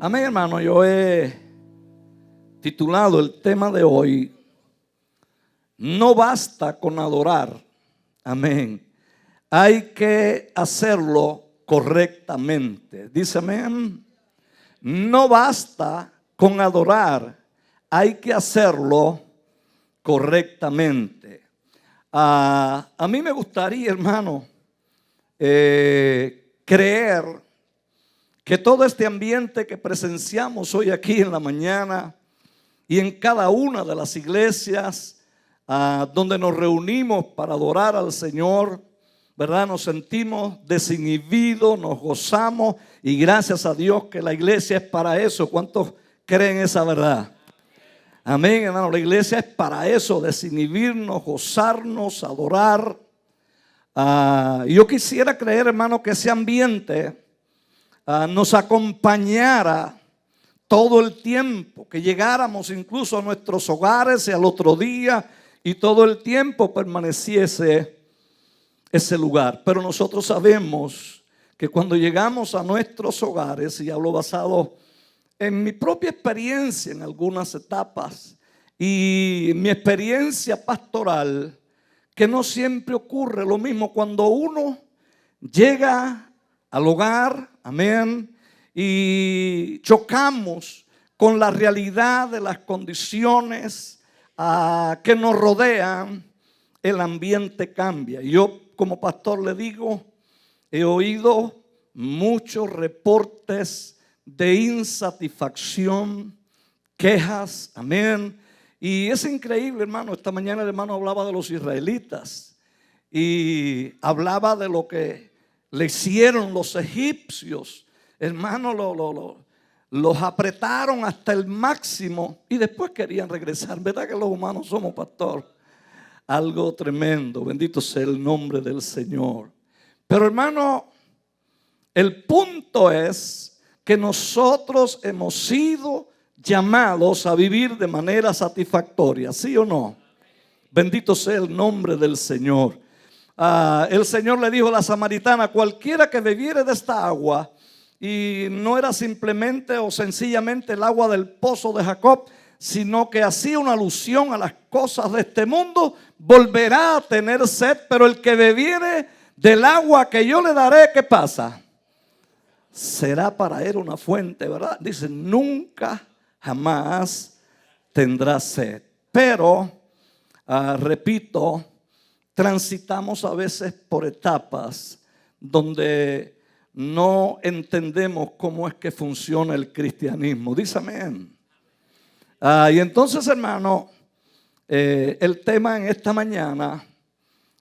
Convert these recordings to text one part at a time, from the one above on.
Amén, hermano. Yo he titulado el tema de hoy: no basta con adorar. Amén. Hay que hacerlo correctamente. Dice amén. No basta con adorar, hay que hacerlo correctamente. A mí me gustaría, hermano, creer que todo este ambiente que presenciamos hoy aquí en la mañana y en cada una de las iglesias donde nos reunimos para adorar al Señor, ¿verdad? Nos sentimos desinhibidos, nos gozamos, y gracias a Dios que la iglesia es para eso. ¿Cuántos creen esa verdad? Amén, hermano. La iglesia es para eso, desinhibirnos, gozarnos, adorar. Yo quisiera creer, hermano, que ese ambiente nos acompañara todo el tiempo, que llegáramos incluso a nuestros hogares y al otro día y todo el tiempo permaneciese ese lugar. Pero nosotros sabemos que cuando llegamos a nuestros hogares, y hablo basado en mi propia experiencia en algunas etapas y mi experiencia pastoral, que no siempre ocurre lo mismo cuando uno llega al hogar, amén, y chocamos con la realidad de las condiciones que nos rodean. El ambiente cambia. Yo como pastor le digo, he oído muchos reportes de insatisfacción, quejas, amén. Y es increíble, hermano. Esta mañana el hermano hablaba de los israelitas y hablaba de lo que le hicieron los egipcios. Hermano, los apretaron hasta el máximo y después querían regresar. ¿Verdad que los humanos somos, pastor? Algo tremendo. Bendito sea el nombre del Señor. Pero, hermano, el punto es que nosotros hemos sido llamados a vivir de manera satisfactoria, ¿sí o no? Bendito sea el nombre del Señor. El Señor le dijo a la samaritana: cualquiera que bebiere de esta agua, y no era simplemente o sencillamente el agua del pozo de Jacob, sino que hacía una alusión a las cosas de este mundo, volverá a tener sed. Pero el que bebiere del agua que yo le daré, ¿qué pasa? Será para él una fuente, ¿verdad? Dice, nunca jamás tendrá sed. Pero, repito, transitamos a veces por etapas donde no entendemos cómo es que funciona el cristianismo. Dice amén. Y entonces, hermano, el tema en esta mañana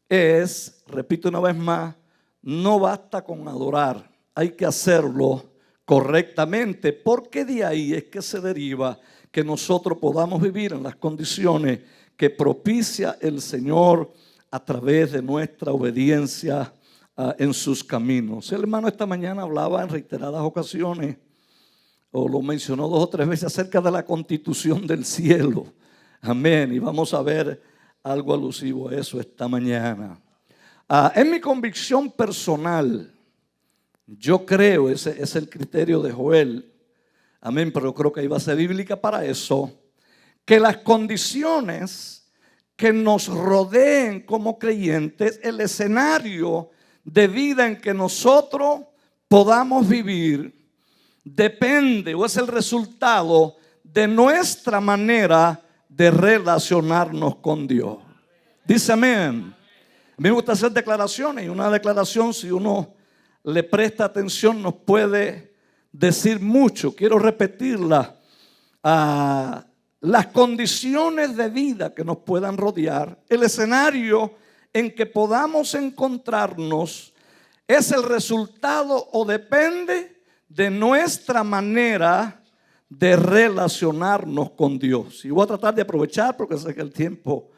es, repito una vez más, no basta con adorar, hay que hacerlo correctamente, porque de ahí es que se deriva que nosotros podamos vivir en las condiciones que propicia el Señor a través de nuestra obediencia en sus caminos. El hermano esta mañana hablaba en reiteradas ocasiones, o lo mencionó 2 o 3 veces, acerca de la constitución del cielo. Amén. Y vamos a ver algo alusivo a eso esta mañana. En mi convicción personal, yo creo, ese es el criterio de Joel, amén, pero yo creo que hay base bíblica para eso, que las condiciones que nos rodeen como creyentes, el escenario de vida en que nosotros podamos vivir, depende o es el resultado de nuestra manera de relacionarnos con Dios. Dice amén. A mí me gusta hacer declaraciones, y una declaración, si uno le presta atención, nos puede decir mucho. Quiero repetirla. Las condiciones de vida que nos puedan rodear, el escenario en que podamos encontrarnos, es el resultado o depende de nuestra manera de relacionarnos con Dios. Y voy a tratar de aprovechar porque sé que el tiempo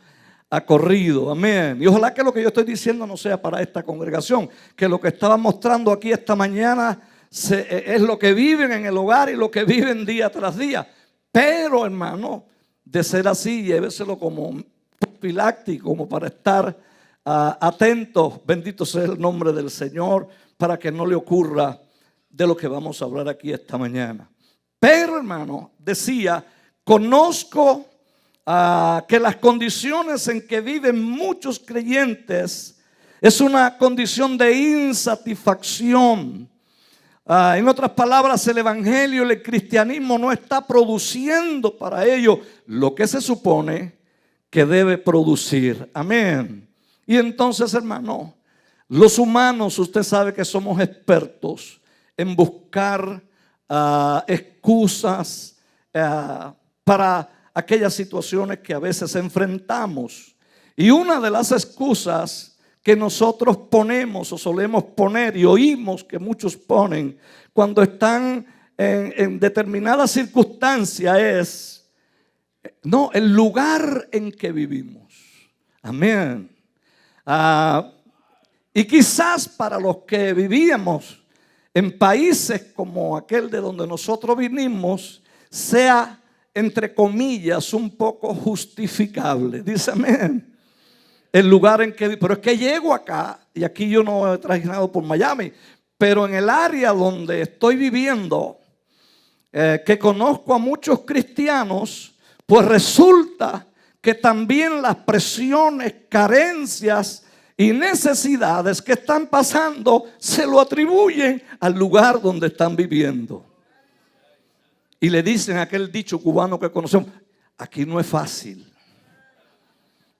ha corrido, amén. Y ojalá que lo que yo estoy diciendo no sea para esta congregación, que lo que estaba mostrando aquí esta mañana es lo que viven en el hogar y lo que viven día tras día. Pero, hermano, de ser así, lléveselo como profiláctico, como para estar atentos, bendito sea el nombre del Señor, para que no le ocurra de lo que vamos a hablar aquí esta mañana. Pero, hermano, decía, conozco que las condiciones en que viven muchos creyentes es una condición de insatisfacción. En otras palabras, el evangelio, el cristianismo no está produciendo para ellos lo que se supone que debe producir. Amén. Y entonces, hermano, los humanos, usted sabe que somos expertos en buscar excusas para aquellas situaciones que a veces enfrentamos. Y una de las excusas que nosotros ponemos o solemos poner y oímos que muchos ponen cuando están en determinadas circunstancias es, no, el lugar en que vivimos. Amén. Y quizás para los que vivíamos en países como aquel de donde nosotros vinimos, sea, entre comillas, un poco justificable. Dice amén. El lugar en que, pero es que llego acá, y aquí yo no he trajinado por Miami, pero en el área donde estoy viviendo, que conozco a muchos cristianos, pues resulta que también las presiones, carencias y necesidades que están pasando se lo atribuyen al lugar donde están viviendo. Y le dicen aquel dicho cubano que conocemos, aquí no es fácil.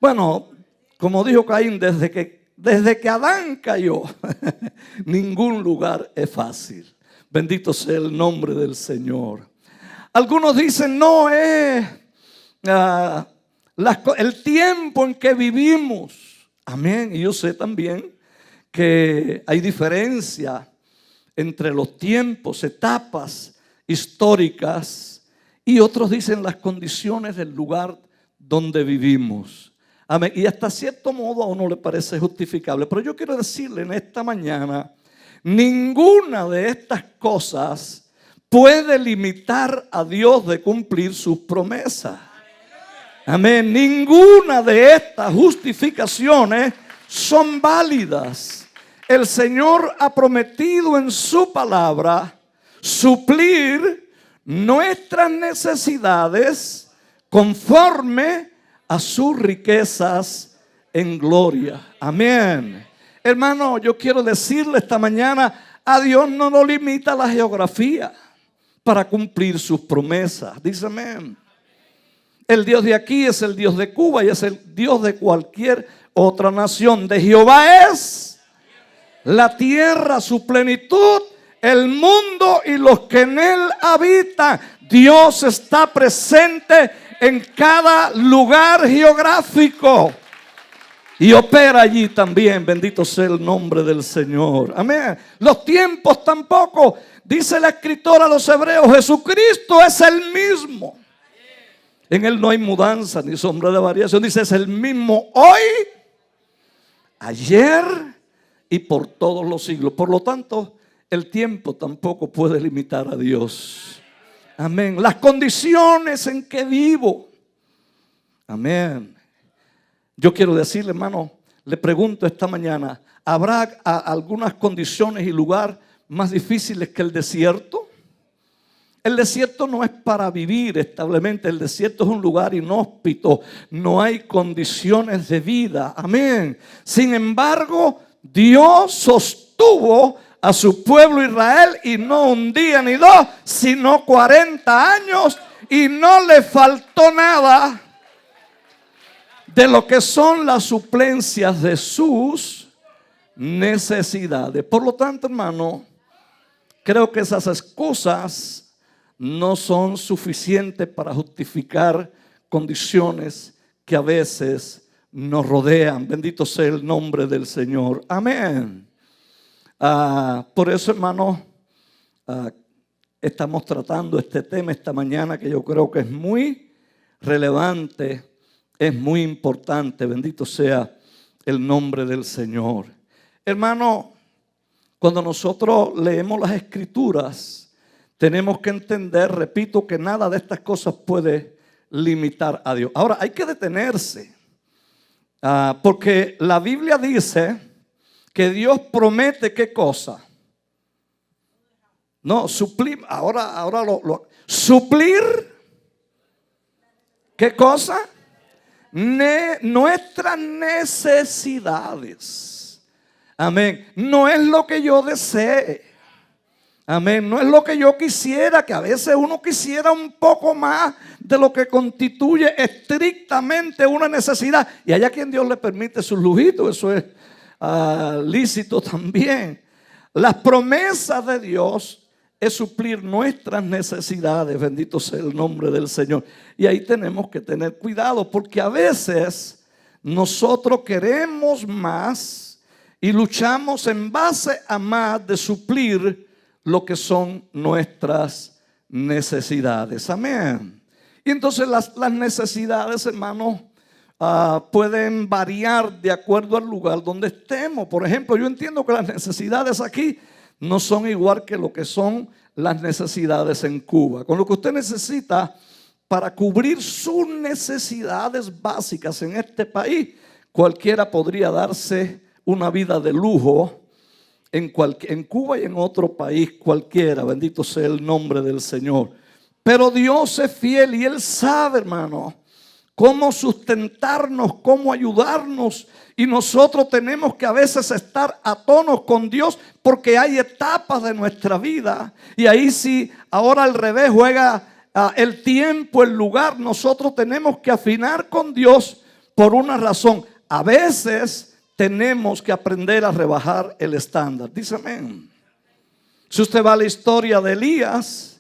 Bueno, como dijo Caín, desde que Adán cayó, ningún lugar es fácil. Bendito sea el nombre del Señor. Algunos dicen, no es el tiempo en que vivimos. Amén. Y yo sé también que hay diferencia entre los tiempos, etapas históricas, y otros dicen las condiciones del lugar donde vivimos. Amén. Y hasta cierto modo a uno le parece justificable. Pero yo quiero decirle en esta mañana, ninguna de estas cosas puede limitar a Dios de cumplir sus promesas. Amén. Ninguna de estas justificaciones son válidas. El Señor ha prometido en su palabra suplir nuestras necesidades conforme a sus riquezas en gloria. Amén. Hermano, yo quiero decirle esta mañana, a Dios no lo limita la geografía para cumplir sus promesas. Dice amén. El Dios de aquí es el Dios de Cuba y es el Dios de cualquier otra nación. De Jehová es la tierra, su plenitud, el mundo y los que en él habitan. Dios está presente en cada lugar geográfico y opera allí también. Bendito sea el nombre del Señor. Amén. Los tiempos tampoco. Dice la escritora a los hebreos, Jesucristo es el mismo. En él no hay mudanza ni sombra de variación. Dice, es el mismo hoy, ayer y por todos los siglos. Por lo tanto, el tiempo tampoco puede limitar a Dios. Amén. Las condiciones en que vivo. Amén. Yo quiero decirle, hermano, le pregunto esta mañana, ¿habrá algunas condiciones y lugar más difíciles que el desierto? El desierto no es para vivir establemente. El desierto es un lugar inhóspito. No hay condiciones de vida. Amén. Sin embargo, Dios sostuvo a su pueblo Israel, y no un día ni dos, sino 40 años, y no le faltó nada de lo que son las suplencias de sus necesidades. Por lo tanto, hermano, creo que esas excusas no son suficientes para justificar condiciones que a veces nos rodean. Bendito sea el nombre del Señor. Amén. Por eso, hermano, estamos tratando este tema esta mañana, que yo creo que es muy relevante, es muy importante. Bendito sea el nombre del Señor. Hermano, cuando nosotros leemos las Escrituras, tenemos que entender, repito, que nada de estas cosas puede limitar a Dios. Ahora, hay que detenerse, porque la Biblia dice que Dios promete ¿qué cosa? No, suplir. Ahora suplir, ¿qué cosa? Nuestras necesidades. Amén. No es lo que yo desee. Amén. No es lo que yo quisiera, que a veces uno quisiera un poco más de lo que constituye estrictamente una necesidad. Y hay a quien Dios le permite sus lujitos, eso es lícito también. Las promesas de Dios es suplir nuestras necesidades, bendito sea el nombre del Señor. Y ahí tenemos que tener cuidado, porque a veces nosotros queremos más y luchamos en base a más de suplir lo que son nuestras necesidades. Amén. Y entonces las necesidades, hermanos, pueden variar de acuerdo al lugar donde estemos. Por ejemplo, yo entiendo que las necesidades aquí no son igual que lo que son las necesidades en Cuba. Con lo que usted necesita para cubrir sus necesidades básicas en este país, cualquiera podría darse una vida de lujo en Cuba y en otro país cualquiera. Bendito sea el nombre del Señor. Pero Dios es fiel y Él sabe, hermano, cómo sustentarnos, cómo ayudarnos. Y nosotros tenemos que a veces estar a tono con Dios, porque hay etapas de nuestra vida. Y ahí sí, ahora al revés juega el tiempo, el lugar. Nosotros tenemos que afinar con Dios por una razón. A veces tenemos que aprender a rebajar el estándar. Dice amén. Si usted va a la historia de Elías,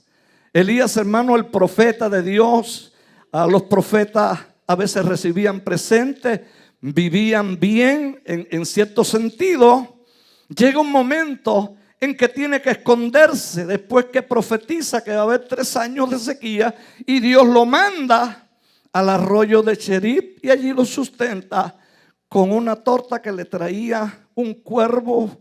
hermano, el profeta de Dios, los profetas a veces recibían presente, vivían bien en cierto sentido. Llega un momento en que tiene que esconderse después que profetiza que va a haber 3 años de sequía, y Dios lo manda al arroyo de Cherib y allí lo sustenta con una torta que le traía un cuervo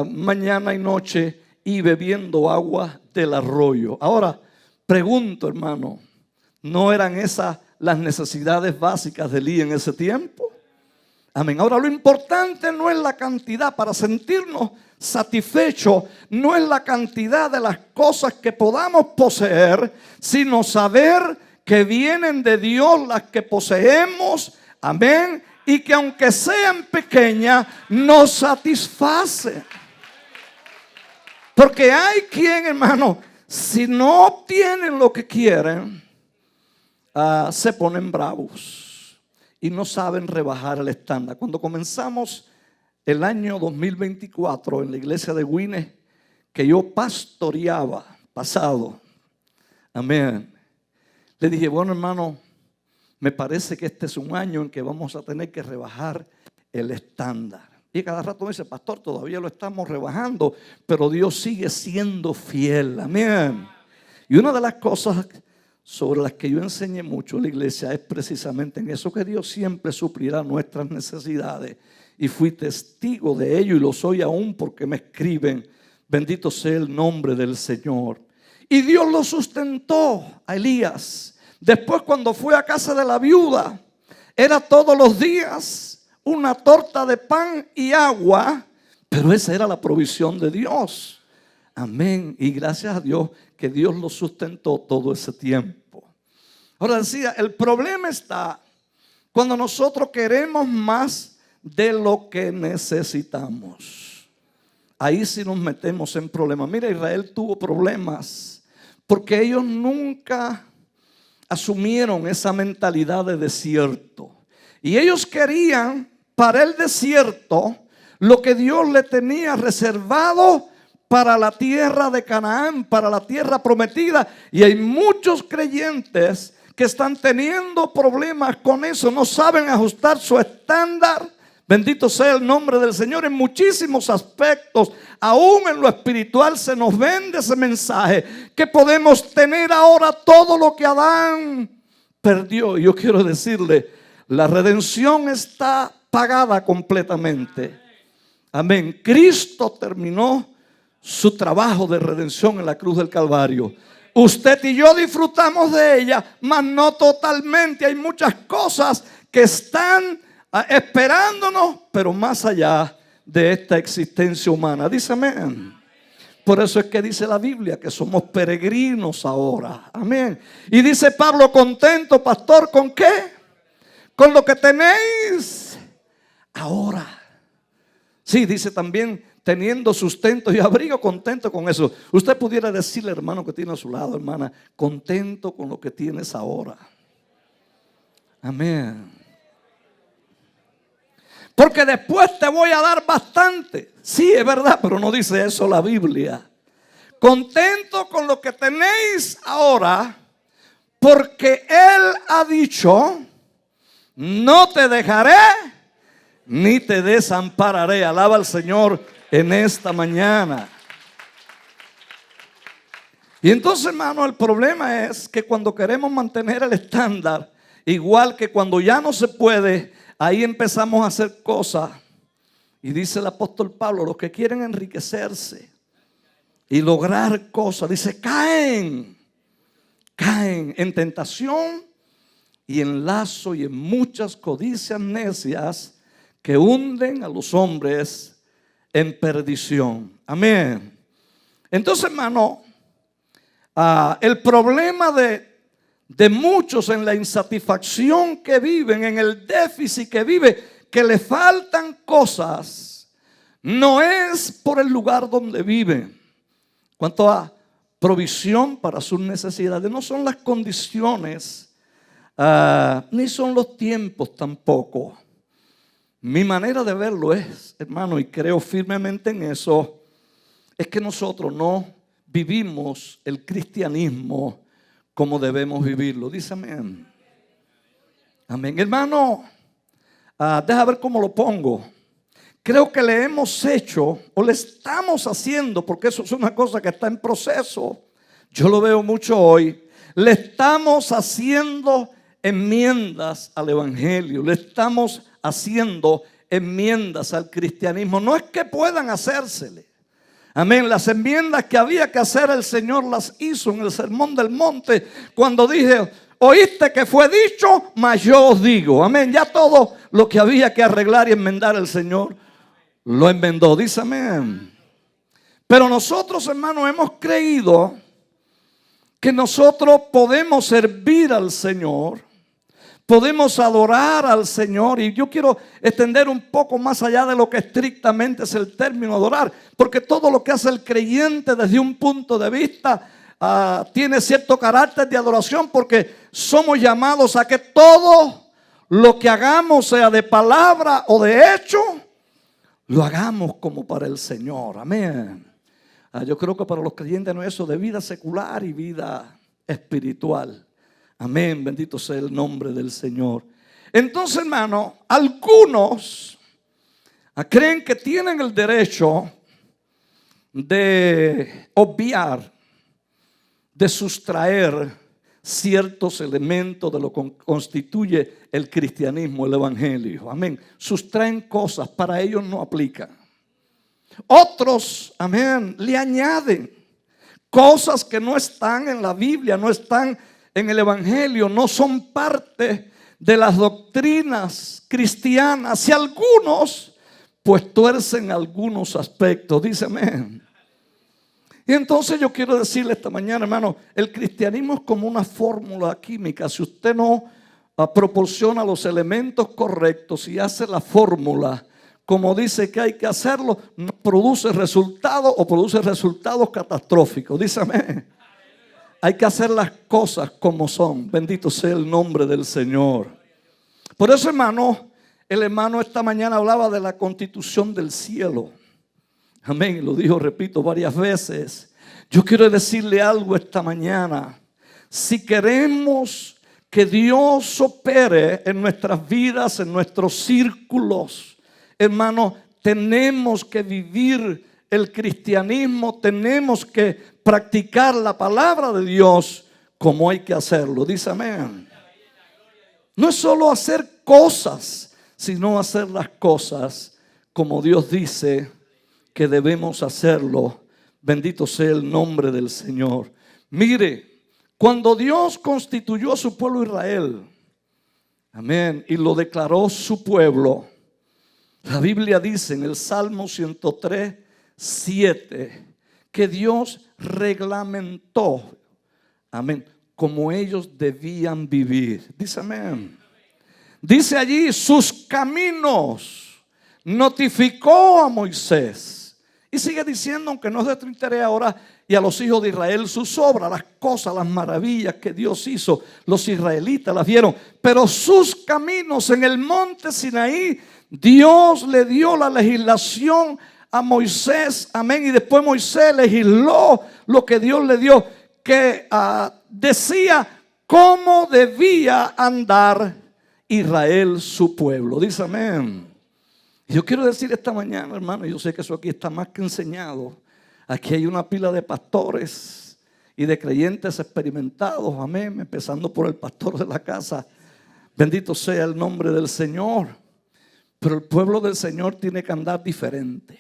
mañana y noche, y bebiendo agua del arroyo. Ahora, pregunto, hermano, ¿no eran esas las necesidades básicas de Elías en ese tiempo? Amén. Ahora, lo importante no es la cantidad. Para sentirnos satisfechos no es la cantidad de las cosas que podamos poseer, sino saber que vienen de Dios las que poseemos. Amén. Y que aunque sean pequeñas, nos satisface. Porque hay quien, hermano, si no obtienen lo que quieren, se ponen bravos y no saben rebajar el estándar. Cuando comenzamos el año 2024 en la iglesia de Guines, que yo pastoreaba pasado, amén, le dije, bueno, hermano, me parece que este es un año en que vamos a tener que rebajar el estándar. Y cada rato me dice, pastor, todavía lo estamos rebajando, pero Dios sigue siendo fiel. Amén. Y una de las cosas sobre las que yo enseñé mucho en la iglesia es precisamente en eso, que Dios siempre suplirá nuestras necesidades. Y fui testigo de ello y lo soy aún porque me escriben. Bendito sea el nombre del Señor. Y Dios lo sustentó a Elías. Después, cuando fue a casa de la viuda, era todos los días una torta de pan y agua, pero esa era la provisión de Dios. Amén. Y gracias a Dios que Dios lo sustentó todo ese tiempo. Ahora decía, el problema está cuando nosotros queremos más de lo que necesitamos. Ahí sí nos metemos en problemas. Mira, Israel tuvo problemas porque ellos nunca asumieron esa mentalidad de desierto. Y ellos querían para el desierto lo que Dios le tenía reservado para la tierra de Canaán, para la tierra prometida. Y hay muchos creyentes que están teniendo problemas con eso. No saben ajustar su estándar. Bendito sea el nombre del Señor en muchísimos aspectos. Aún en lo espiritual se nos vende ese mensaje que podemos tener ahora todo lo que Adán perdió. Y yo quiero decirle, la redención está pagada completamente. Amén. Cristo terminó su trabajo de redención en la cruz del Calvario. Usted y yo disfrutamos de ella, mas no totalmente. Hay muchas cosas que están esperándonos, pero más allá de esta existencia humana. Dice amén. Por eso es que dice la Biblia que somos peregrinos ahora. Amén. Y dice Pablo, contento, pastor, ¿con qué? Con lo que tenéis ahora. Sí, dice también, teniendo sustento y abrigo, contento con eso. Usted pudiera decirle, hermano que tiene a su lado, hermana, contento con lo que tienes ahora. Amén. Porque después te voy a dar bastante. Sí, es verdad, pero no dice eso la Biblia. Contento con lo que tenéis ahora, porque Él ha dicho, no te dejaré ni te desampararé. Alaba al Señor en esta mañana. Y entonces, hermano, el problema es que cuando queremos mantener el estándar, igual que cuando ya no se puede, ahí empezamos a hacer cosas. Y dice el apóstol Pablo, los que quieren enriquecerse y lograr cosas, dice, caen en tentación y en lazo y en muchas codicias necias que hunden a los hombres en perdición. Amén. Entonces, hermano, el problema de muchos en la insatisfacción que viven, en el déficit que vive, que le faltan cosas, no es por el lugar donde viven. Cuanto a provisión para sus necesidades, no son las condiciones, ni son los tiempos tampoco. Mi manera de verlo es, hermano, y creo firmemente en eso, es que nosotros no vivimos el cristianismo como debemos vivirlo. Dice amén. Amén. Hermano, deja ver cómo lo pongo. Creo que le hemos hecho o le estamos haciendo, porque eso es una cosa que está en proceso. Yo lo veo mucho hoy. Le estamos haciendo enmiendas al evangelio. Le estamos haciendo enmiendas al cristianismo. No es que puedan hacérsele. Amén. Las enmiendas que había que hacer, el Señor las hizo en el Sermón del Monte, cuando dije, oíste que fue dicho, mas yo os digo. Amén. Ya todo lo que había que arreglar y enmendar, el Señor lo enmendó. Dice amén. Pero nosotros, hermanos, hemos creído que nosotros podemos servir al Señor, podemos adorar al Señor. Y yo quiero extender un poco más allá de lo que estrictamente es el término adorar, porque todo lo que hace el creyente desde un punto de vista tiene cierto carácter de adoración, porque somos llamados a que todo lo que hagamos, sea de palabra o de hecho, lo hagamos como para el Señor. Amén. Yo creo que para los creyentes no es eso de vida secular y vida espiritual. Amén, bendito sea el nombre del Señor. Entonces, hermano, algunos creen que tienen el derecho de obviar, de sustraer ciertos elementos de lo que constituye el cristianismo, el evangelio. Amén. Sustraen cosas, para ellos no aplican. Otros, amén, le añaden cosas que no están en la Biblia, no están en el evangelio, no son parte de las doctrinas cristianas. Y algunos pues tuercen algunos aspectos. Dice amén. Y entonces yo quiero decirle esta mañana, hermano, el cristianismo es como una fórmula química. Si usted no proporciona los elementos correctos y hace la fórmula como dice que hay que hacerlo, no produce resultados o produce resultados catastróficos. Dice amén. Hay que hacer las cosas como son. Bendito sea el nombre del Señor. Por eso, hermano, el hermano esta mañana hablaba de la constitución del cielo. Amén. Lo dijo, repito, varias veces. Yo quiero decirle algo esta mañana. Si queremos que Dios opere en nuestras vidas, en nuestros círculos, hermano, tenemos que vivir el cristianismo, tenemos que practicar la palabra de Dios como hay que hacerlo. Dice amén. No es solo hacer cosas, sino hacer las cosas como Dios dice que debemos hacerlo. Bendito sea el nombre del Señor. Mire, cuando Dios constituyó a su pueblo Israel, amén, y lo declaró su pueblo, la Biblia dice en el Salmo 103, 7, que Dios reglamentó, amén, como ellos debían vivir. Dice amén. Dice allí, sus caminos notificó a Moisés. Y sigue diciendo, aunque no es de tu interés ahora, y a los hijos de Israel sus obras, las cosas, las maravillas que Dios hizo. Los israelitas las vieron, pero sus caminos en el monte Sinaí, Dios le dio la legislación a Moisés, amén. Y después Moisés legisló lo que Dios le dio, que decía cómo debía andar Israel, su pueblo. Dice amén. Yo quiero decir esta mañana, hermano, yo sé que eso aquí está más que enseñado. Aquí hay una pila de pastores y de creyentes experimentados, amén, empezando por el pastor de la casa. Bendito sea el nombre del Señor. Pero el pueblo del Señor tiene que andar diferente.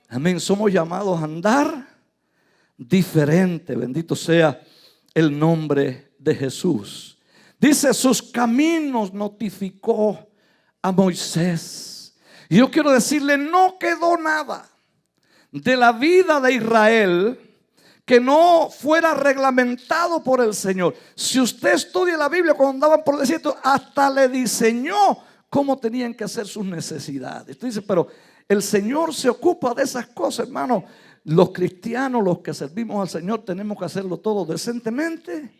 Amén, somos llamados a andar diferente. Bendito sea el nombre de Jesús. Dice, sus caminos notificó a Moisés. Y yo quiero decirle, no quedó nada de la vida de Israel que no fuera reglamentado por el Señor. Si usted estudia la Biblia, cuando andaban por el desierto, hasta le diseñó cómo tenían que hacer sus necesidades. Usted dice, pero el Señor se ocupa de esas cosas, hermano. Los cristianos, los que servimos al Señor, tenemos que hacerlo todo decentemente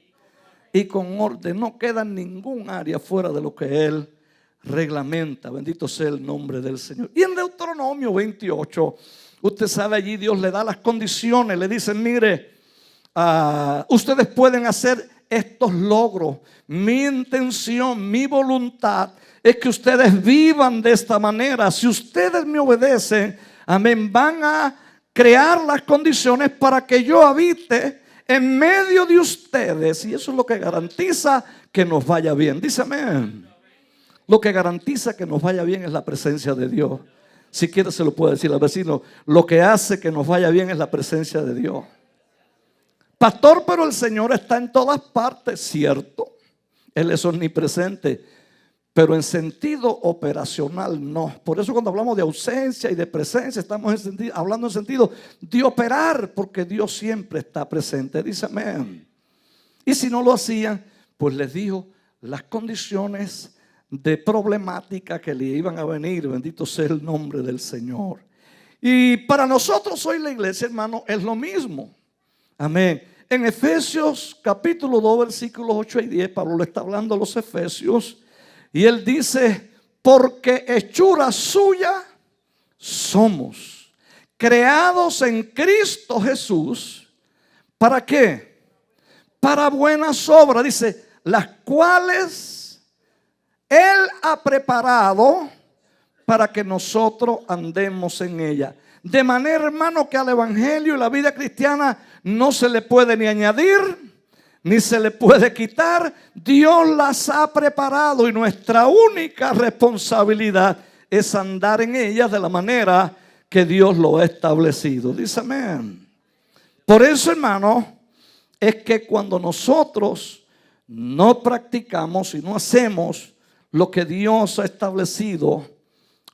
y con orden. No queda ningún área fuera de lo que Él reglamenta. Bendito sea el nombre del Señor. Y en Deuteronomio 28, usted sabe, allí Dios le da las condiciones. Le dice, mire, ustedes pueden hacer estos logros. Mi intención, mi voluntad es que ustedes vivan de esta manera. Si ustedes me obedecen, amén, van a crear las condiciones para que yo habite en medio de ustedes. Y eso es lo que garantiza que nos vaya bien. Dice amén. Lo que garantiza que nos vaya bien es la presencia de Dios. Si quiere se lo puede decir al vecino. Lo que hace que nos vaya bien es la presencia de Dios. Pastor, pero el Señor está en todas partes, cierto. Él es omnipresente, pero en sentido operacional no. Por eso cuando hablamos de ausencia y de presencia, estamos hablando en sentido de operar, porque Dios siempre está presente. Dice amén. Y si no lo hacían, pues les dijo las condiciones de problemática que le iban a venir. Bendito sea el nombre del Señor. Y para nosotros hoy la iglesia, hermano, es lo mismo. Amén. En Efesios capítulo 2 versículos 8 y 10, Pablo le está hablando a los efesios y él dice, porque hechura suya somos, creados en Cristo Jesús. ¿Para qué? Para buenas obras, dice, las cuales Él ha preparado para que nosotros andemos en ella. De manera, hermano, que al evangelio y la vida cristiana no se le puede ni añadir ni se le puede quitar. Dios las ha preparado y nuestra única responsabilidad es andar en ellas de la manera que Dios lo ha establecido. Dice amén. Por eso, hermano, es que cuando nosotros no practicamos y no hacemos lo que Dios ha establecido,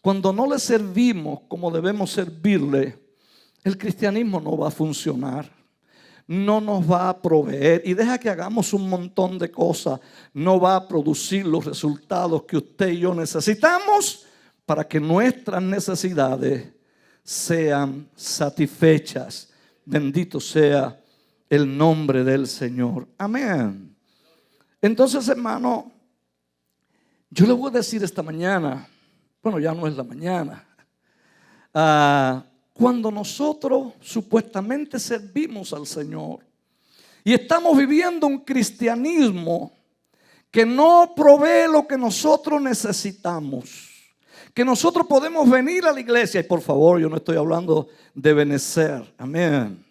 cuando no le servimos como debemos servirle, el cristianismo no va a funcionar, no nos va a proveer. Y deja que hagamos un montón de cosas, no va a producir los resultados que usted y yo necesitamos para que nuestras necesidades sean satisfechas. Bendito sea el nombre del Señor. Amén. Entonces, hermano, yo le voy a decir esta mañana, bueno, ya no es la mañana, cuando nosotros supuestamente servimos al Señor y estamos viviendo un cristianismo que no provee lo que nosotros necesitamos, que nosotros podemos venir a la iglesia, y por favor, yo no estoy hablando de Benecer, amén.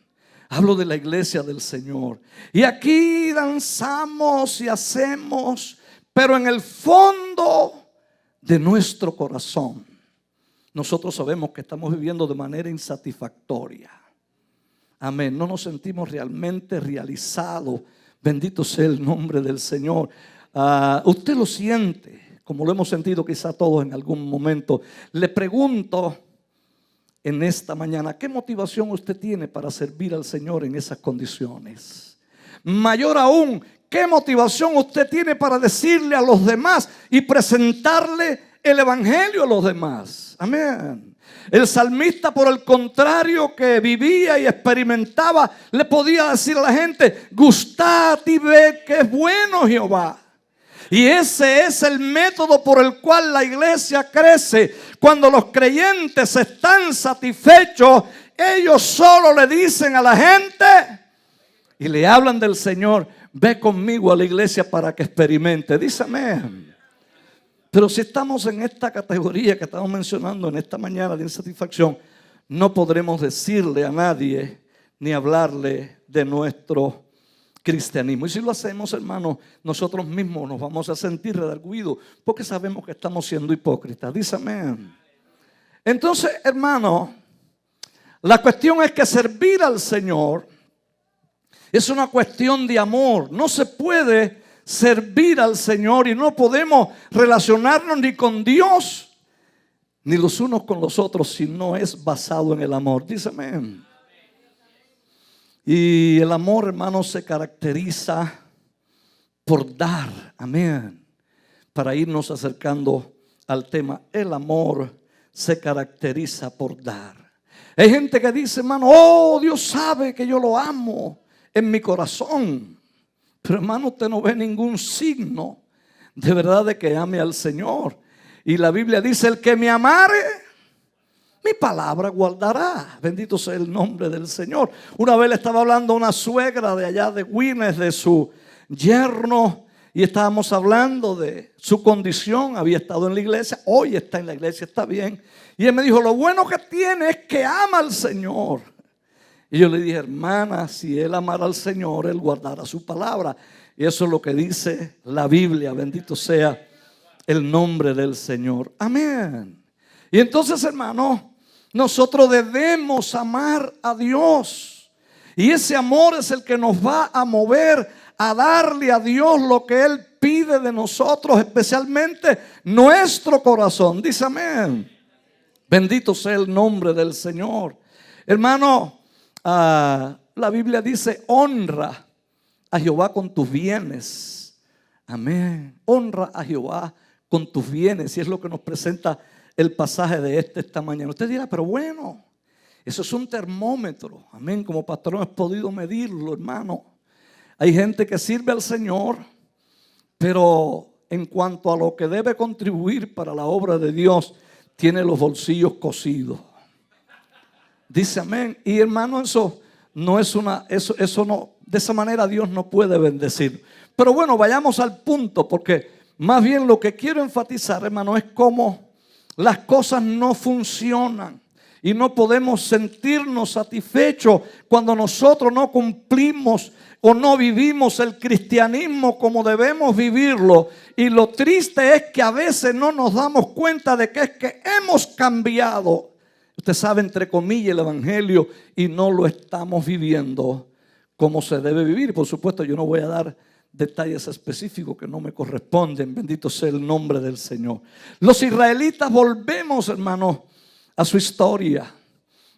Hablo de la iglesia del Señor. Y aquí danzamos y hacemos, pero en el fondo de nuestro corazón, nosotros sabemos que estamos viviendo de manera insatisfactoria. Amén. No nos sentimos realmente realizados. Bendito sea el nombre del Señor. Usted lo siente, como lo hemos sentido quizá todos en algún momento. Le pregunto, en esta mañana, ¿qué motivación usted tiene para servir al Señor en esas condiciones? Mayor aún, ¿qué motivación usted tiene para decirle a los demás y presentarle el evangelio a los demás? Amén. El salmista, por el contrario, que vivía y experimentaba, le podía decir a la gente: gustad y ved que es bueno Jehová. Y ese es el método por el cual la iglesia crece. Cuando los creyentes están satisfechos, ellos solo le dicen a la gente y le hablan del Señor: ve conmigo a la iglesia para que experimente. Dice amén. Pero si estamos en esta categoría que estamos mencionando en esta mañana de insatisfacción, no podremos decirle a nadie ni hablarle de nuestro cristianismo. Y si lo hacemos, hermano, nosotros mismos nos vamos a sentir redarguidos porque sabemos que estamos siendo hipócritas. Dice amén. Entonces, hermano, la cuestión es que servir al Señor es una cuestión de amor. No se puede servir al Señor y no podemos relacionarnos ni con Dios ni los unos con los otros si no es basado en el amor. Dice amén. Y el amor, hermano, se caracteriza por dar. Amén. Para irnos acercando al tema, el amor se caracteriza por dar. Hay gente que dice, hermano: oh, Dios sabe que yo lo amo en mi corazón. Pero, hermano, usted no ve ningún signo de verdad de que ame al Señor. Y la Biblia dice: el que me amare, mi palabra guardará. Bendito sea el nombre del Señor. Una vez le estaba hablando a una suegra de allá de Guinness, de su yerno, y estábamos hablando de su condición. Había estado en la iglesia, hoy está en la iglesia, está bien. Y él me dijo: lo bueno que tiene es que ama al Señor. Y yo le dije: hermana, si él amara al Señor, él guardará su palabra. Y eso es lo que dice la Biblia. Bendito sea el nombre del Señor. Amén. Y entonces, hermano, nosotros debemos amar a Dios. Y ese amor es el que nos va a mover a darle a Dios lo que Él pide de nosotros, especialmente nuestro corazón. Dice amén. Bendito sea el nombre del Señor. Hermano, la Biblia dice: honra a Jehová con tus bienes. Amén. Honra a Jehová con tus bienes. Y es lo que nos presenta el pasaje de esta mañana. Usted dirá: pero bueno, eso es un termómetro. Amén. Como pastor no he podido medirlo, hermano. Hay gente que sirve al Señor, pero en cuanto a lo que debe contribuir para la obra de Dios, tiene los bolsillos cosidos. Dice amén. Y hermano, eso no es eso no, de esa manera Dios no puede bendecir. Pero bueno, vayamos al punto, porque más bien lo que quiero enfatizar, hermano, es cómo las cosas no funcionan y no podemos sentirnos satisfechos cuando nosotros no cumplimos o no vivimos el cristianismo como debemos vivirlo. Y lo triste es que a veces no nos damos cuenta de que es que hemos cambiado, usted sabe, entre comillas, el evangelio, y no lo estamos viviendo como se debe vivir. Por supuesto, yo no voy a dar detalles específicos que no me corresponden. Bendito sea el nombre del Señor. Los israelitas, volvemos, hermano, a su historia.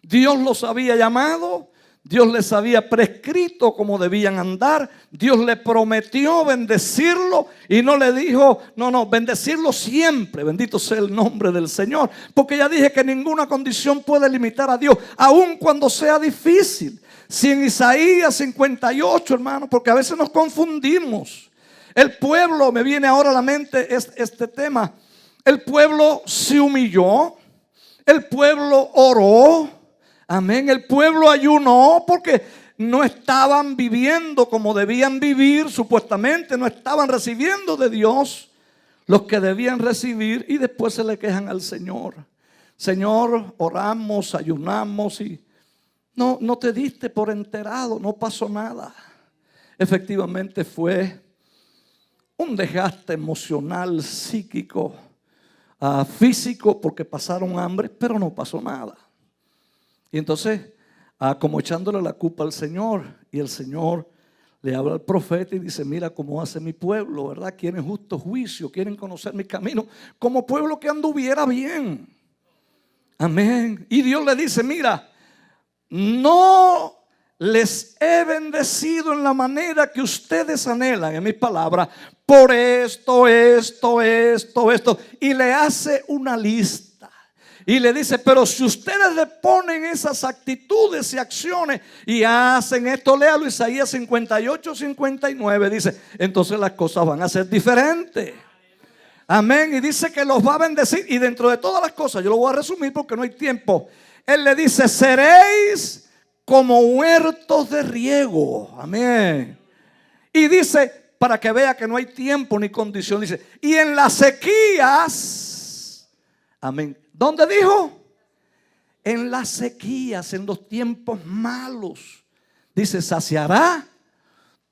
Dios los había llamado, Dios les había prescrito cómo debían andar. Dios les prometió bendecirlo y no le dijo, no, bendecirlo siempre. Bendito sea el nombre del Señor. Porque ya dije que ninguna condición puede limitar a Dios, aun cuando sea difícil. Si en Isaías 58, hermano, porque a veces nos confundimos. El pueblo, me viene ahora a la mente este tema. El pueblo se humilló, el pueblo oró. Amén. El pueblo ayunó porque no estaban viviendo como debían vivir, supuestamente no estaban recibiendo de Dios los que debían recibir, y después se le quejan al Señor. Señor, oramos, ayunamos y no te diste por enterado, no pasó nada. Efectivamente fue un desgaste emocional, psíquico, físico, porque pasaron hambre, pero no pasó nada. Y entonces, como echándole la culpa al Señor, y el Señor le habla al profeta y dice: mira cómo hace mi pueblo, ¿verdad? Quieren justo juicio, quieren conocer mi camino, como pueblo que anduviera bien. Amén. Y Dios le dice, mira, no les he bendecido en la manera que ustedes anhelan, en mis palabras, por esto. Y le hace una lista. Y le dice, pero si ustedes le ponen esas actitudes y acciones y hacen esto, léalo, Isaías 58, 59, dice, entonces las cosas van a ser diferentes. Amén. Y dice que los va a bendecir. Y dentro de todas las cosas, yo lo voy a resumir porque no hay tiempo. Él le dice, seréis como huertos de riego. Amén. Y dice, para que vea que no hay tiempo ni condición, dice, y en las sequías, amén. ¿Dónde dijo? En las sequías, en los tiempos malos, dice, saciará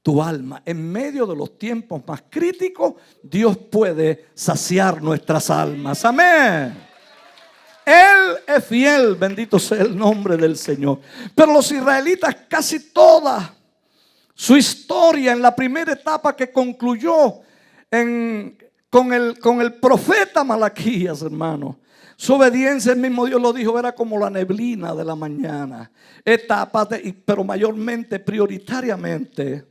tu alma. En medio de los tiempos más críticos, Dios puede saciar nuestras almas. Amén. Él es fiel, bendito sea el nombre del Señor. Pero los israelitas, casi toda su historia en la primera etapa que concluyó con el profeta Malaquías, hermano, su obediencia, el mismo Dios lo dijo, era como la neblina de la mañana. Etapas, pero mayormente, prioritariamente,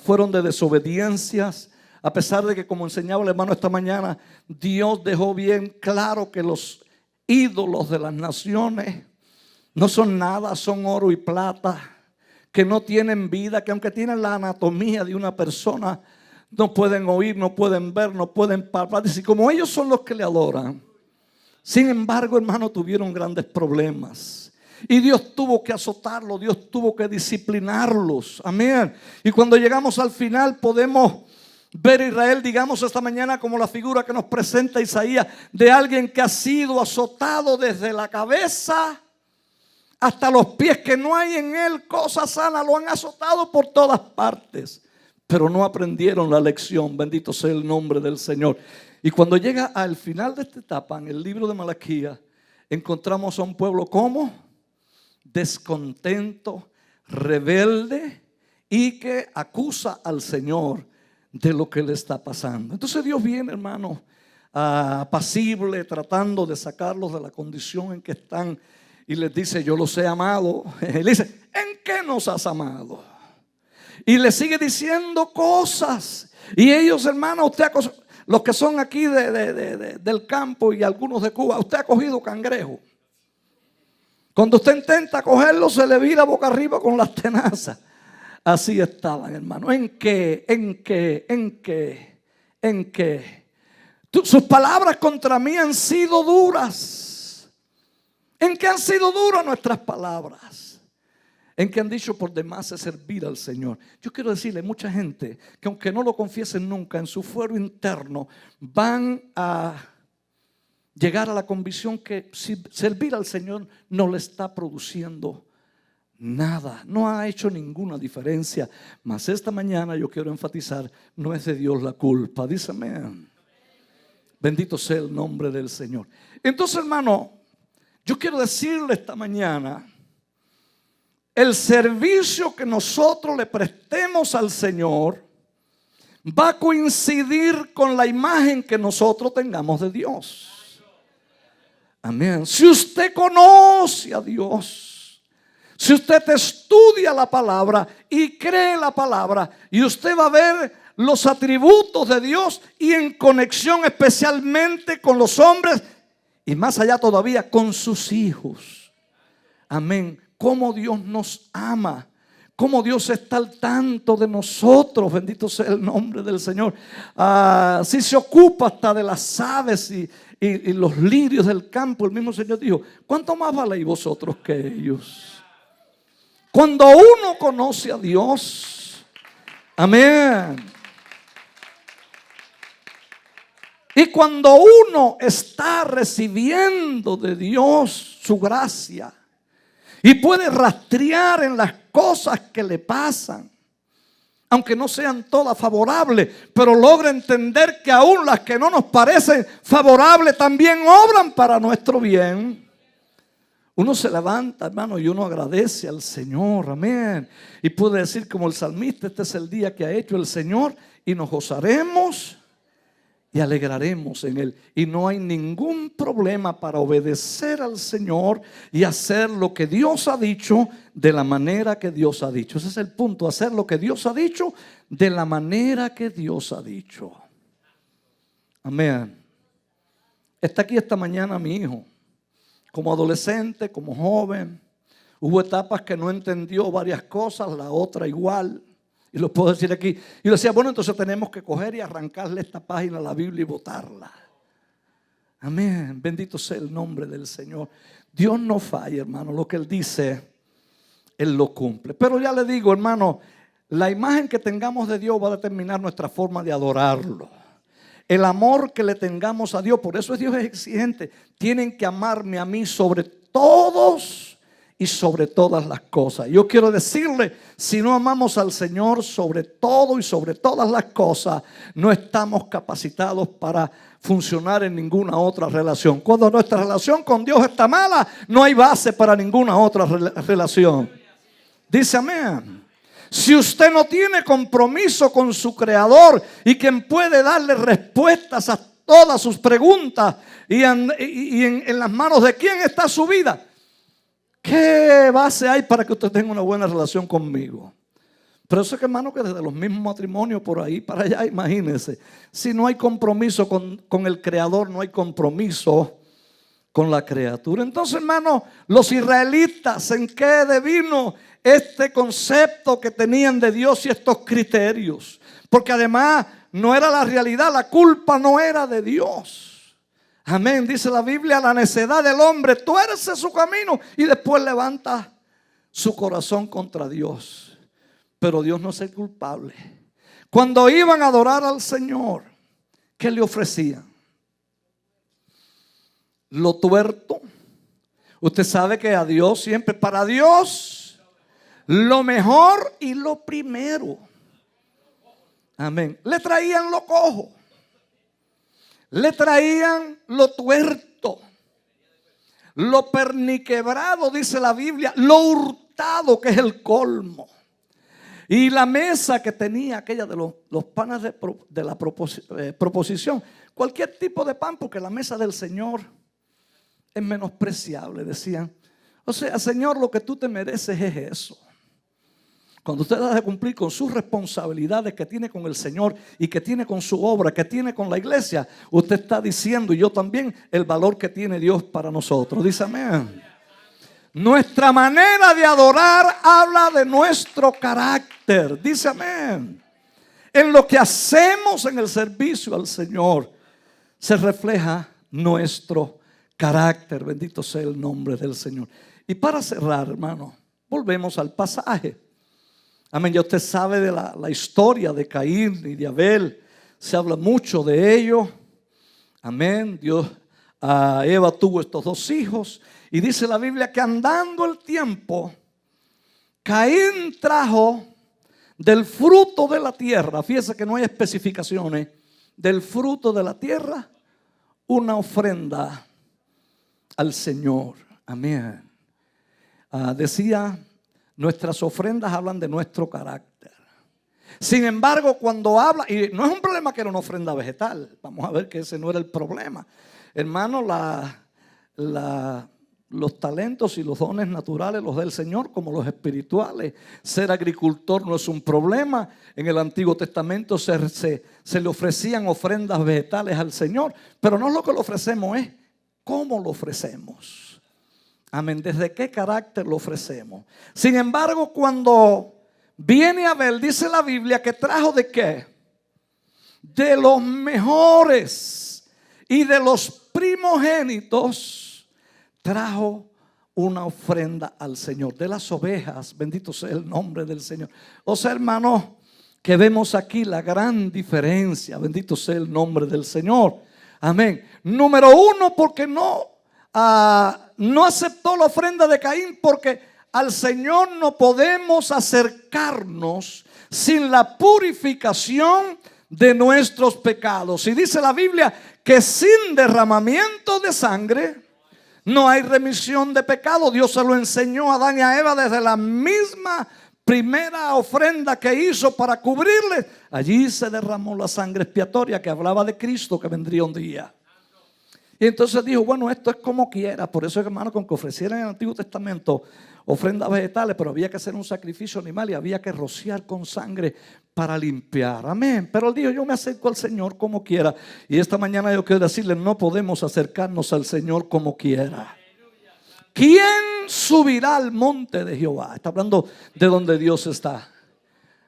fueron de desobediencias. A pesar de que, como enseñaba el hermano esta mañana, Dios dejó bien claro que los ídolos de las naciones no son nada, son oro y plata, que no tienen vida, que aunque tienen la anatomía de una persona, no pueden oír, no pueden ver, no pueden palpar. Dice, como ellos son los que le adoran. Sin embargo, hermano, tuvieron grandes problemas. Y Dios tuvo que azotarlos, Dios tuvo que disciplinarlos. Amén. Y cuando llegamos al final podemos ver a Israel, digamos esta mañana, como la figura que nos presenta Isaías, de alguien que ha sido azotado desde la cabeza hasta los pies, que no hay en él cosa sana. Lo han azotado por todas partes, pero no aprendieron la lección. Bendito sea el nombre del Señor. Y cuando llega al final de esta etapa, en el libro de Malaquías, encontramos a un pueblo como descontento, rebelde, y que acusa al Señor de lo que le está pasando. Entonces Dios viene, hermano, apacible, tratando de sacarlos de la condición en que están, y les dice, yo los he amado. Él dice, ¿en qué nos has amado? Y le sigue diciendo cosas. Y ellos, hermano, los que son aquí del campo y algunos de Cuba, usted ha cogido cangrejo. Cuando usted intenta cogerlo, se le vira boca arriba con las tenazas. Así estaban, hermano. ¿En qué? Sus palabras contra mí han sido duras. ¿En qué han sido duras nuestras palabras? En que han dicho por demás es servir al Señor. Yo quiero decirle, mucha gente que aunque no lo confiesen nunca, en su fuero interno van a llegar a la convicción que servir al Señor no le está produciendo nada, no ha hecho ninguna diferencia. Mas esta mañana yo quiero enfatizar, no es de Dios la culpa. Dice amén. Bendito sea el nombre del Señor. Entonces, hermano, yo quiero decirle esta mañana, el servicio que nosotros le prestemos al Señor va a coincidir con la imagen que nosotros tengamos de Dios. Amén. Si usted conoce a Dios, si usted estudia la palabra y cree la palabra, y usted va a ver los atributos de Dios, y en conexión especialmente con los hombres, y más allá todavía con sus hijos. Amén. Cómo Dios nos ama, cómo Dios está al tanto de nosotros. Bendito sea el nombre del Señor. Si se ocupa hasta de las aves y los lirios del campo, el mismo Señor dijo, ¿cuánto más valéis vosotros que ellos? Cuando uno conoce a Dios, amén, y cuando uno está recibiendo de Dios su gracia, y puede rastrear en las cosas que le pasan, aunque no sean todas favorables, pero logra entender que aún las que no nos parecen favorables también obran para nuestro bien. Uno se levanta, hermano, y uno agradece al Señor, amén. Y puede decir como el salmista, este es el día que ha hecho el Señor y nos gozaremos y alegraremos en Él. Y no hay ningún problema para obedecer al Señor y hacer lo que Dios ha dicho de la manera que Dios ha dicho. Ese es el punto, hacer lo que Dios ha dicho de la manera que Dios ha dicho. Amén. Está aquí esta mañana mi hijo, como adolescente, como joven. Hubo etapas que no entendió varias cosas, la otra igual. Y lo puedo decir aquí. Y yo decía, bueno, entonces tenemos que coger y arrancarle esta página a la Biblia y botarla. Amén. Bendito sea el nombre del Señor. Dios no falla, hermano. Lo que Él dice, Él lo cumple. Pero ya le digo, hermano, la imagen que tengamos de Dios va a determinar nuestra forma de adorarlo. El amor que le tengamos a Dios. Por eso Dios es exigente. Tienen que amarme a mí sobre todos y sobre todas las cosas. Yo quiero decirle, si no amamos al Señor sobre todo y sobre todas las cosas, no estamos capacitados para funcionar en ninguna otra relación. Cuando nuestra relación con Dios está mala, no hay base para ninguna otra relación. Dice amén. Si usted no tiene compromiso con su Creador y quien puede darle respuestas a todas sus preguntas y en las manos de quién está su vida, ¿qué base hay para que usted tenga una buena relación conmigo? Pero eso es que, hermano, que desde los mismos matrimonios por ahí para allá, imagínense. Si no hay compromiso con el Creador, no hay compromiso con la criatura. Entonces, hermano, los israelitas, ¿en qué devino este concepto que tenían de Dios y estos criterios? Porque además no era la realidad, la culpa no era de Dios. Amén, dice la Biblia, la necedad del hombre tuerce su camino y después levanta su corazón contra Dios. Pero Dios no es el culpable. Cuando iban a adorar al Señor, ¿qué le ofrecían? Lo tuerto. Usted sabe que a Dios siempre, para Dios, lo mejor y lo primero. Amén. Le traían lo cojo. Le traían lo tuerto, lo perniquebrado, dice la Biblia, lo hurtado, que es el colmo. Y la mesa que tenía aquella de los panes de la proposición, cualquier tipo de pan, porque la mesa del Señor es menospreciable, decían. O sea, Señor, lo que tú te mereces es eso. Cuando usted ha de cumplir con sus responsabilidades que tiene con el Señor y que tiene con su obra, que tiene con la iglesia, usted está diciendo, y yo también, el valor que tiene Dios para nosotros. Dice amén. Nuestra manera de adorar habla de nuestro carácter. Dice amén. En lo que hacemos en el servicio al Señor se refleja nuestro carácter. Bendito sea el nombre del Señor. Y para cerrar, hermano, volvemos al pasaje. Amén, ya usted sabe de la historia de Caín y de Abel. Se habla mucho de ello. Amén, Eva tuvo estos dos hijos. Y dice la Biblia que andando el tiempo, Caín trajo del fruto de la tierra. Fíjese que no hay especificaciones. Del fruto de la tierra, una ofrenda al Señor. Amén. Decía, nuestras ofrendas hablan de nuestro carácter. Sin embargo, cuando habla, y no es un problema que era una ofrenda vegetal, vamos a ver que ese no era el problema. Hermano, los talentos y los dones naturales, los del Señor como los espirituales. Ser agricultor no es un problema. En el Antiguo Testamento se le ofrecían ofrendas vegetales al Señor, pero no es lo que le ofrecemos, es cómo lo ofrecemos. Amén. ¿Desde qué carácter lo ofrecemos? Sin embargo, cuando viene Abel, dice la Biblia que trajo ¿de qué? De los mejores y de los primogénitos, trajo una ofrenda al Señor. De las ovejas, bendito sea el nombre del Señor. O sea, hermanos, que vemos aquí la gran diferencia. Bendito sea el nombre del Señor. Amén. Número uno, porque no aceptó la ofrenda de Caín, porque al Señor no podemos acercarnos sin la purificación de nuestros pecados. Y dice la Biblia que sin derramamiento de sangre no hay remisión de pecado. Dios se lo enseñó a Adán y a Eva desde la misma primera ofrenda que hizo para cubrirle, allí se derramó la sangre expiatoria que hablaba de Cristo que vendría un día. Y entonces dijo, bueno, esto es como quiera. Por eso, hermano, con que ofrecieran en el Antiguo Testamento ofrendas vegetales, pero había que hacer un sacrificio animal y había que rociar con sangre para limpiar. Amén. Pero él dijo, yo me acerco al Señor como quiera. Y esta mañana yo quiero decirle, no podemos acercarnos al Señor como quiera. ¿Quién subirá al monte de Jehová? Está hablando de donde Dios está.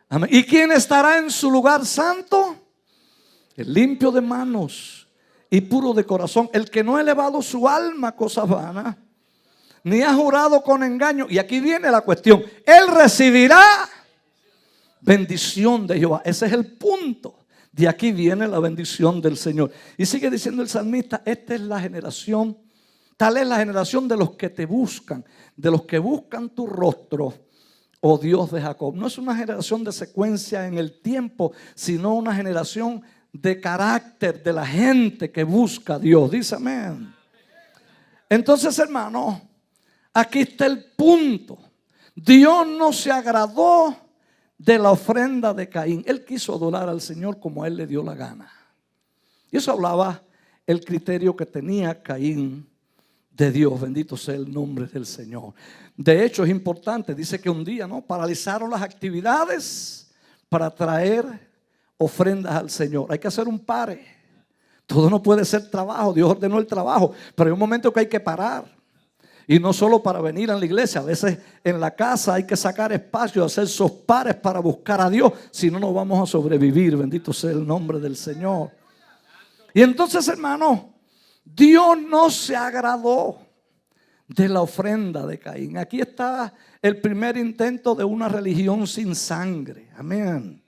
Amén. ¿Y quién estará en su lugar santo? El limpio de manos y puro de corazón, el que no ha elevado su alma a cosas vanas, ni ha jurado con engaño. Y aquí viene la cuestión: él recibirá bendición de Jehová. Ese es el punto. De aquí viene la bendición del Señor. Y sigue diciendo el salmista: esta es la generación, tal es la generación de los que te buscan, de los que buscan tu rostro, oh Dios de Jacob. No es una generación de secuencia en el tiempo, sino una generación de carácter de la gente que busca a Dios. Dice amén. Entonces, hermano, aquí está el punto. Dios no se agradó de la ofrenda de Caín. Él quiso adorar al Señor como a él le dio la gana. Y eso hablaba el criterio que tenía Caín de Dios. Bendito sea el nombre del Señor. De hecho, es importante. Dice que un día, paralizaron las actividades para traer ofrendas al Señor. Hay que hacer un pare. Todo no puede ser trabajo. Dios ordenó el trabajo, pero hay un momento que hay que parar. Y no solo para venir a la iglesia, a veces en la casa hay que sacar espacio, hacer esos pares para buscar a Dios. Si no, no vamos a sobrevivir. Bendito sea el nombre del Señor. Y entonces, hermano, Dios no se agradó de la ofrenda de Caín. Aquí está el primer intento de una religión sin sangre. Amén.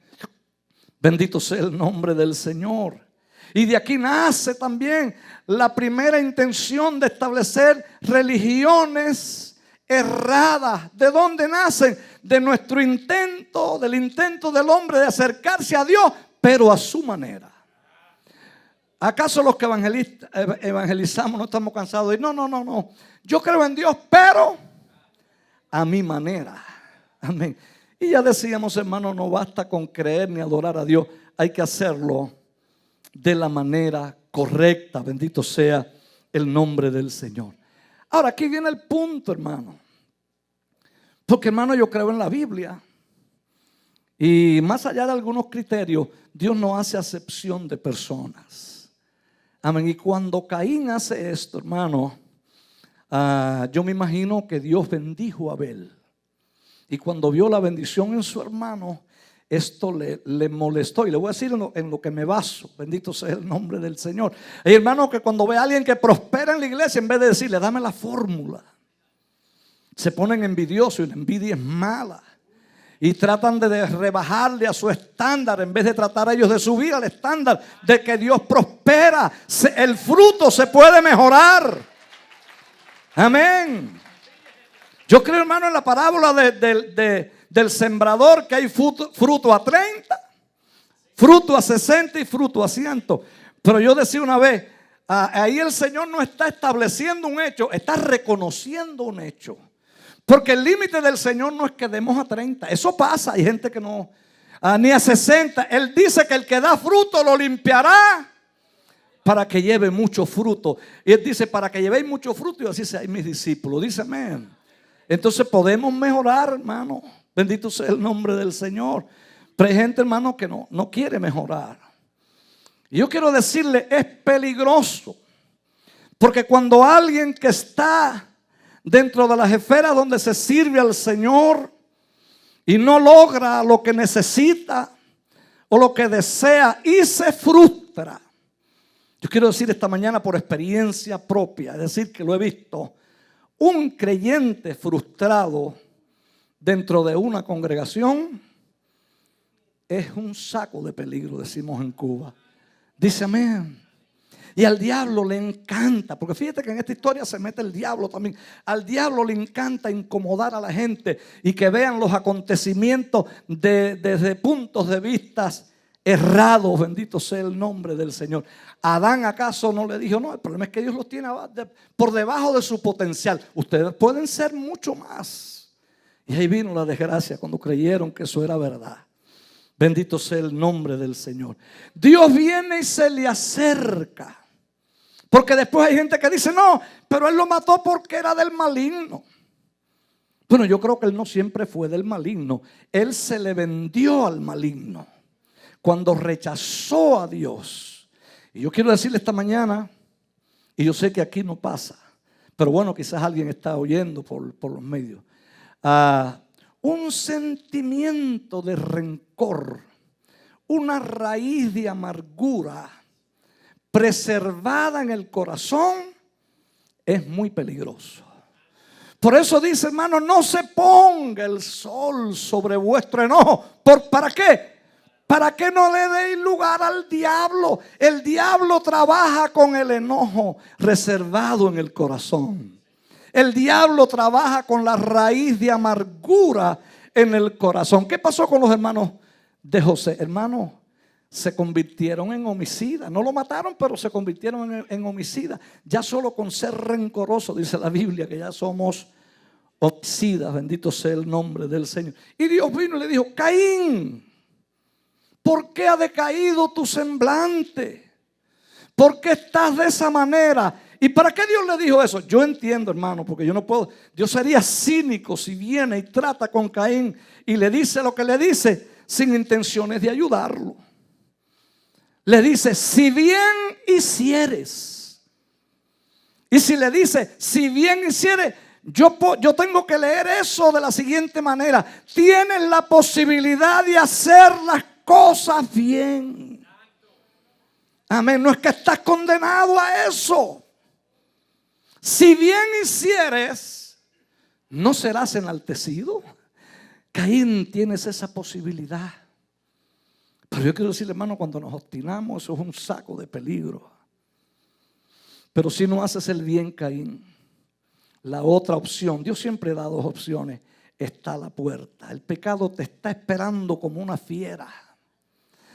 Bendito sea el nombre del Señor. Y de aquí nace también la primera intención de establecer religiones erradas. ¿De dónde nacen? De nuestro intento, del intento del hombre de acercarse a Dios, pero a su manera. ¿Acaso los que evangelizamos no estamos cansados de decir, no, yo creo en Dios, pero a mi manera? Amén. Y ya decíamos, hermano, no basta con creer ni adorar a Dios, hay que hacerlo de la manera correcta. Bendito sea el nombre del Señor. Ahora, aquí viene el punto, hermano. Porque, hermano, yo creo en la Biblia. Y más allá de algunos criterios, Dios no hace acepción de personas. Amén. Y cuando Caín hace esto, hermano, yo me imagino que Dios bendijo a Abel. Y cuando vio la bendición en su hermano, esto le molestó. Y le voy a decir en lo que me baso. Bendito sea el nombre del Señor. Hay hermanos que cuando ve a alguien que prospera en la iglesia, en vez de decirle, dame la fórmula, se ponen envidiosos. Y la envidia es mala. Y tratan de rebajarle a su estándar, en vez de tratar a ellos de subir al estándar de que Dios prospera. El fruto se puede mejorar. Amén. Yo creo, hermano, en la parábola del sembrador, que hay fruto a 30, fruto a 60 y fruto a 100. Pero yo decía una vez, ahí el Señor no está estableciendo un hecho, está reconociendo un hecho. Porque el límite del Señor no es que demos a 30. Eso pasa, hay gente que no, ni a 60. Él dice que el que da fruto lo limpiará para que lleve mucho fruto. Y Él dice, para que llevéis mucho fruto, y así seáis mis discípulos. Dice amén. Entonces podemos mejorar, hermano. Bendito sea el nombre del Señor. Pero hay gente, hermano, que no quiere mejorar. Y yo quiero decirle, es peligroso. Porque cuando alguien que está dentro de las esferas donde se sirve al Señor y no logra lo que necesita o lo que desea y se frustra. Yo quiero decir esta mañana por experiencia propia, es decir, que lo he visto. Un creyente frustrado dentro de una congregación es un saco de peligro, decimos en Cuba. Dice amén. Y al diablo le encanta, porque fíjate que en esta historia se mete el diablo también. Al diablo le encanta incomodar a la gente y que vean los acontecimientos desde puntos de vista errados. Bendito sea el nombre del Señor. Adán, ¿acaso no le dijo? No, el problema es que Dios los tiene por debajo de su potencial. Ustedes pueden ser mucho más. Y ahí vino la desgracia cuando creyeron que eso era verdad. Bendito sea el nombre del Señor. Dios viene y se le acerca. Porque después hay gente que dice, no, pero él lo mató porque era del maligno. Bueno, yo creo que él no siempre fue del maligno. Él se le vendió al maligno cuando rechazó a Dios. Y yo quiero decirle esta mañana, y yo sé que aquí no pasa, pero bueno, quizás alguien está oyendo por los medios. Un sentimiento de rencor, una raíz de amargura preservada en el corazón es muy peligroso. Por eso dice, hermano, no se ponga el sol sobre vuestro enojo. ¿Para qué? Para que no le deis lugar al diablo. El diablo trabaja con el enojo reservado en el corazón. El diablo trabaja con la raíz de amargura en el corazón. ¿Qué pasó con los hermanos de José? Hermanos, se convirtieron en homicidas. No lo mataron, pero se convirtieron en homicidas. Ya solo con ser rencoroso, dice la Biblia, que ya somos homicidas. Bendito sea el nombre del Señor. Y Dios vino y le dijo, Caín, ¿por qué ha decaído tu semblante? ¿Por qué estás de esa manera? ¿Y para qué Dios le dijo eso? Yo entiendo, hermano, porque yo no puedo. Dios sería cínico si viene y trata con Caín y le dice lo que le dice sin intenciones de ayudarlo. Le dice, si bien hicieres. Y si le dice, si bien hicieres, yo tengo que leer eso de la siguiente manera. Tienes la posibilidad de hacer las cosas bien. Amén. No es que estás condenado a eso. Si bien hicieres, no serás enaltecido. Caín, tienes esa posibilidad. Pero yo quiero decirle, hermano, cuando nos obstinamos, eso es un saco de peligro. Pero si no haces el bien, Caín, la otra opción, Dios siempre da dos opciones, está a la puerta. El pecado te está esperando como una fiera.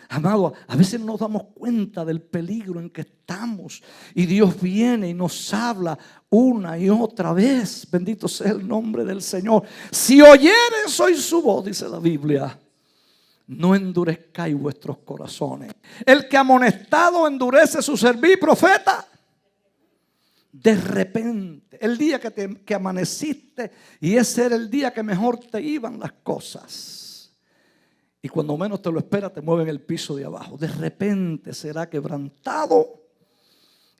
Amado, a veces no nos damos cuenta del peligro en que estamos y Dios viene y nos habla una y otra vez. Bendito sea el nombre del Señor. Si oyeres hoy su voz, dice la Biblia, no endurezcáis vuestros corazones. El que amonestado endurece su servir, profeta, de repente, el día que amaneciste, y ese era el día que mejor te iban las cosas, y cuando menos te lo esperas te mueven el piso de abajo. De repente será quebrantado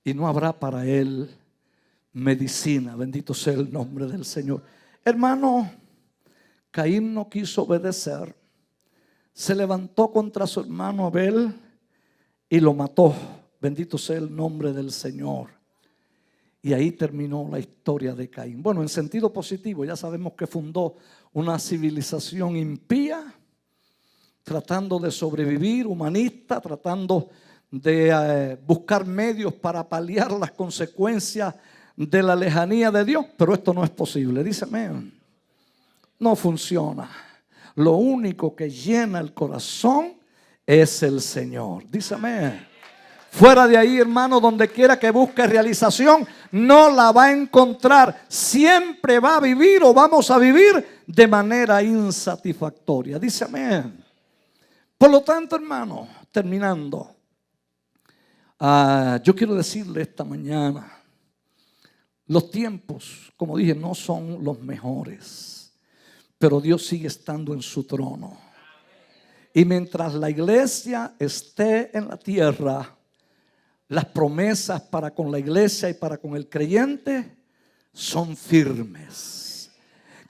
y no habrá para él medicina. Bendito sea el nombre del Señor. Hermano, Caín no quiso obedecer. Se levantó contra su hermano Abel y lo mató. Bendito sea el nombre del Señor. Y ahí terminó la historia de Caín. Bueno, en sentido positivo, ya sabemos que fundó una civilización impía, tratando de sobrevivir, humanista, tratando de buscar medios para paliar las consecuencias de la lejanía de Dios. Pero esto no es posible, dice amén. No funciona. Lo único que llena el corazón es el Señor. Dice amén. Fuera de ahí, hermano, donde quiera que busque realización, no la va a encontrar. Siempre va a vivir o vamos a vivir de manera insatisfactoria. Dice amén. Por lo tanto, hermano, terminando, yo quiero decirle esta mañana, los tiempos, como dije, no son los mejores, pero Dios sigue estando en su trono. Y mientras la iglesia esté en la tierra, las promesas para con la iglesia y para con el creyente son firmes.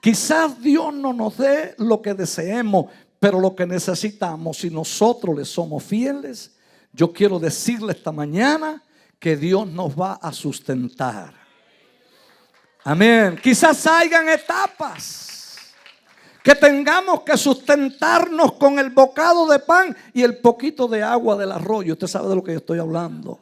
Quizás Dios no nos dé lo que deseemos, pero lo que necesitamos, si nosotros le somos fieles, yo quiero decirle esta mañana que Dios nos va a sustentar. Amén. Quizás hayan etapas que tengamos que sustentarnos con el bocado de pan y el poquito de agua del arroyo. Usted sabe de lo que yo estoy hablando.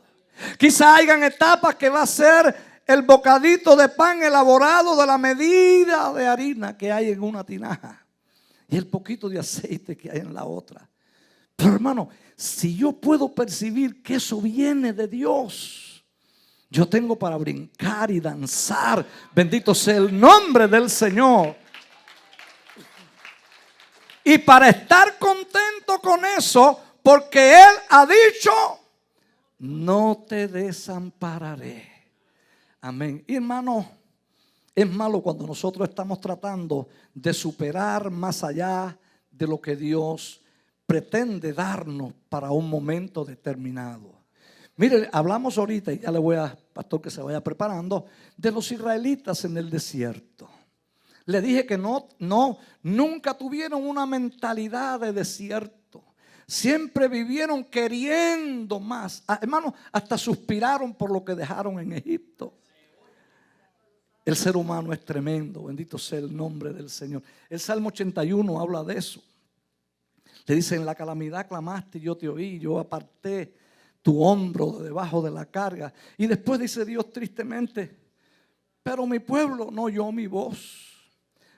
Quizás hayan etapas que va a ser el bocadito de pan elaborado de la medida de harina que hay en una tinaja y el poquito de aceite que hay en la otra. Pero hermano, si yo puedo percibir que eso viene de Dios, yo tengo para brincar y danzar. Bendito sea el nombre del Señor. Y para estar contento con eso, porque Él ha dicho, no te desampararé. Amén. Y hermano, es malo cuando nosotros estamos tratando de superar más allá de lo que Dios pretende darnos para un momento determinado. Mire, hablamos ahorita, y ya le voy a, pastor, que se vaya preparando, de los israelitas en el desierto. Le dije que nunca tuvieron una mentalidad de desierto. Siempre vivieron queriendo más. Hermano, hasta suspiraron por lo que dejaron en Egipto. El ser humano es tremendo, bendito sea el nombre del Señor. El Salmo 81 habla de eso. Le dice, en la calamidad clamaste y yo te oí, yo aparté tu hombro de debajo de la carga. Y después dice Dios tristemente, pero mi pueblo no oyó mi voz,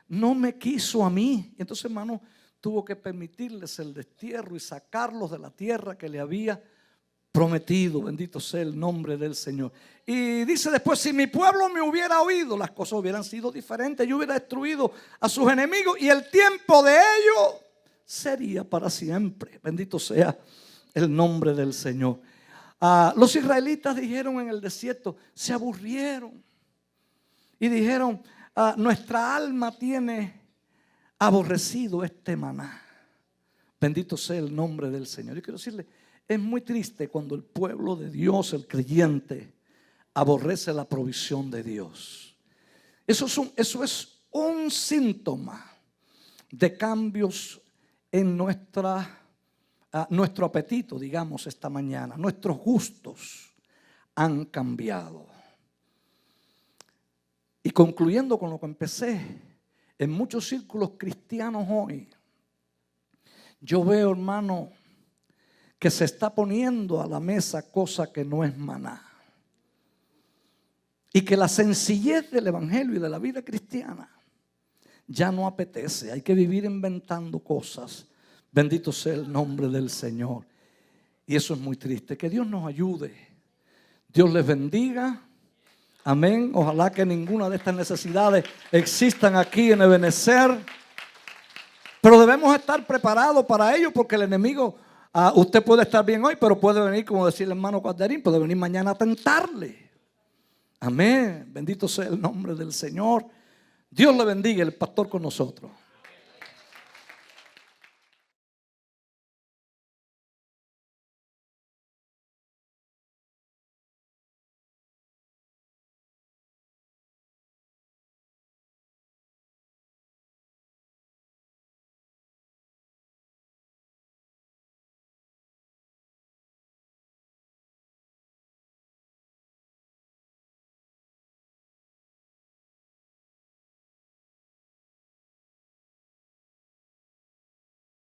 no me quiso a mí. Y entonces, hermano, tuvo que permitirles el destierro y sacarlos de la tierra que le había prometido. Bendito sea el nombre del Señor. Y dice después, si mi pueblo me hubiera oído, las cosas hubieran sido diferentes. Yo hubiera destruido a sus enemigos y el tiempo de ellos sería para siempre. Bendito sea el nombre del Señor. Los israelitas dijeron en el desierto, se aburrieron y dijeron, nuestra alma tiene aborrecido este maná. Bendito sea el nombre del Señor. Yo quiero decirle, es muy triste cuando el pueblo de Dios, el creyente, aborrece la provisión de Dios. Eso es un síntoma de cambios en nuestro apetito, digamos, esta mañana. Nuestros gustos han cambiado. Y concluyendo con lo que empecé, en muchos círculos cristianos hoy, yo veo, hermano, que se está poniendo a la mesa cosa que no es maná. Y que la sencillez del evangelio y de la vida cristiana ya no apetece. Hay que vivir inventando cosas. Bendito sea el nombre del Señor. Y eso es muy triste. Que Dios nos ayude. Dios les bendiga. Amén. Ojalá que ninguna de estas necesidades existan aquí en Ebenezer. Pero debemos estar preparados para ello, porque el enemigo, usted puede estar bien hoy, pero puede venir, como decía el hermano Guadarín, puede venir mañana a tentarle. Amén. Bendito sea el nombre del Señor. Dios le bendiga, el pastor con nosotros.